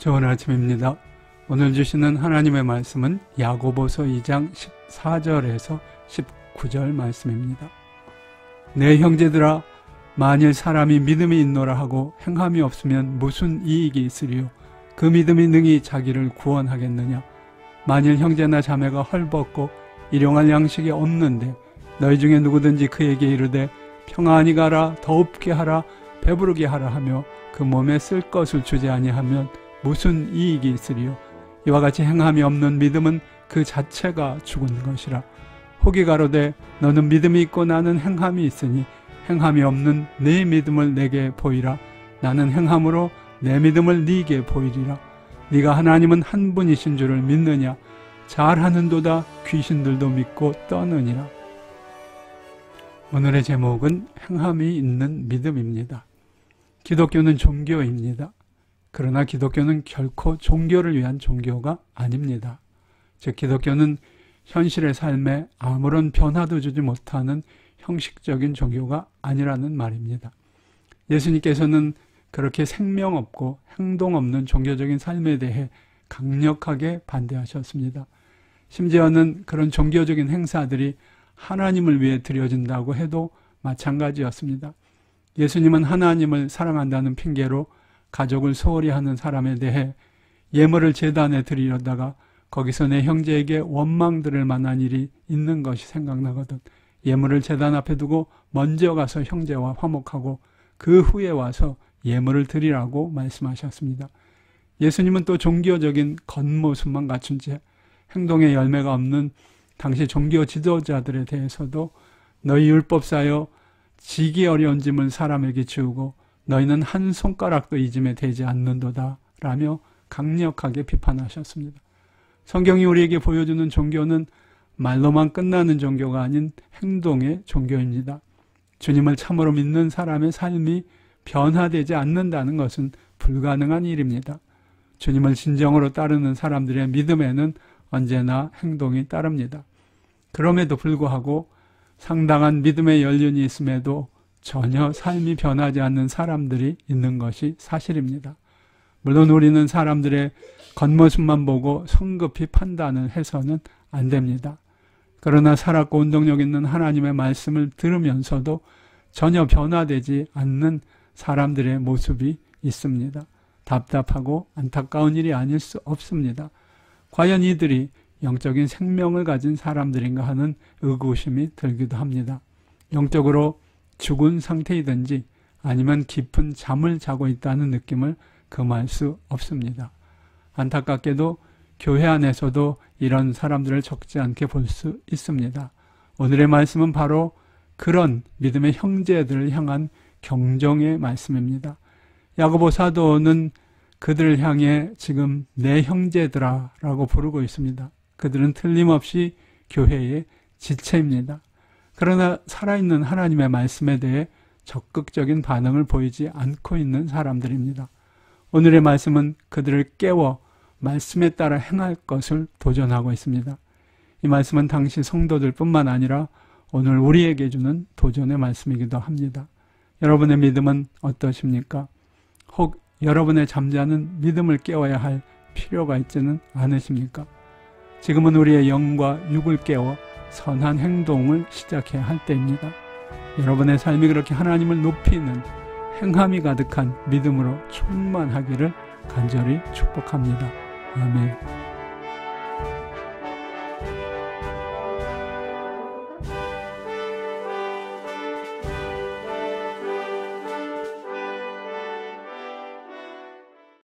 좋은 아침입니다. 오늘 주시는 하나님의 말씀은 야고보서 2장 14절에서 19절 말씀입니다. 내 형제들아, 만일 사람이 믿음이 있노라 하고 행함이 없으면 무슨 이익이 있으리요? 그 믿음이 능히 자기를 구원하겠느냐? 만일 형제나 자매가 헐벗고 일용할 양식이 없는데 너희 중에 누구든지 그에게 이르되 평안히 가라, 더웁게 하라, 배부르게 하라 하며 그 몸에 쓸 것을 주지 아니하면 무슨 이익이 있으리요? 이와 같이 행함이 없는 믿음은 그 자체가 죽은 것이라. 혹이 가로되 너는 믿음이 있고 나는 행함이 있으니 행함이 없는 네 믿음을 내게 보이라. 나는 행함으로 내 믿음을 네게 보이리라. 네가 하나님은 한 분이신 줄을 믿느냐? 잘하는도다. 귀신들도 믿고 떠느니라. 오늘의 제목은 행함이 있는 믿음입니다. 기독교는 종교입니다. 그러나 기독교는 결코 종교를 위한 종교가 아닙니다. 즉 기독교는 현실의 삶에 아무런 변화도 주지 못하는 형식적인 종교가 아니라는 말입니다. 예수님께서는 그렇게 생명 없고 행동 없는 종교적인 삶에 대해 강력하게 반대하셨습니다. 심지어는 그런 종교적인 행사들이 하나님을 위해 드려진다고 해도 마찬가지였습니다. 예수님은 하나님을 사랑한다는 핑계로 가족을 소홀히 하는 사람에 대해 예물을 제단에 드리려다가 거기서 내 형제에게 원망 들을 만한 일이 있는 것이 생각나거든 예물을 제단 앞에 두고 먼저 가서 형제와 화목하고 그 후에 와서 예물을 드리라고 말씀하셨습니다. 예수님은 또 종교적인 겉모습만 갖춘 채 행동의 열매가 없는 당시 종교 지도자들에 대해서도 너희 율법사여 지기 어려운 짐을 사람에게 지우고 너희는 한 손가락도 이 짐에 대지 않는도다 라며 강력하게 비판하셨습니다. 성경이 우리에게 보여주는 종교는 말로만 끝나는 종교가 아닌 행동의 종교입니다. 주님을 참으로 믿는 사람의 삶이 변화되지 않는다는 것은 불가능한 일입니다. 주님을 진정으로 따르는 사람들의 믿음에는 언제나 행동이 따릅니다. 그럼에도 불구하고 상당한 믿음의 연륜이 있음에도 전혀 삶이 변하지 않는 사람들이 있는 것이 사실입니다. 물론 우리는 사람들의 겉모습만 보고 성급히 판단을 해서는 안 됩니다. 그러나 살았고 운동력 있는 하나님의 말씀을 들으면서도 전혀 변화되지 않는 사람들의 모습이 있습니다. 답답하고 안타까운 일이 아닐 수 없습니다. 과연 이들이 영적인 생명을 가진 사람들인가 하는 의구심이 들기도 합니다. 영적으로 죽은 상태이든지 아니면 깊은 잠을 자고 있다는 느낌을 금할 수 없습니다. 안타깝게도 교회 안에서도 이런 사람들을 적지 않게 볼 수 있습니다. 오늘의 말씀은 바로 그런 믿음의 형제들을 향한 경종의 말씀입니다. 야고보 사도는 그들을 향해 지금 내 형제들아 라고 부르고 있습니다. 그들은 틀림없이 교회의 지체입니다. 그러나 살아있는 하나님의 말씀에 대해 적극적인 반응을 보이지 않고 있는 사람들입니다. 오늘의 말씀은 그들을 깨워 말씀에 따라 행할 것을 도전하고 있습니다. 이 말씀은 당시 성도들 뿐만 아니라 오늘 우리에게 주는 도전의 말씀이기도 합니다. 여러분의 믿음은 어떠십니까? 혹 여러분의 잠자는 믿음을 깨워야 할 필요가 있지는 않으십니까? 지금은 우리의 영과 육을 깨워 선한 행동을 시작해야 할 때입니다. 여러분의 삶이 그렇게 하나님을 높이는 행함이 가득한 믿음으로 충만하기를 간절히 축복합니다. 아멘.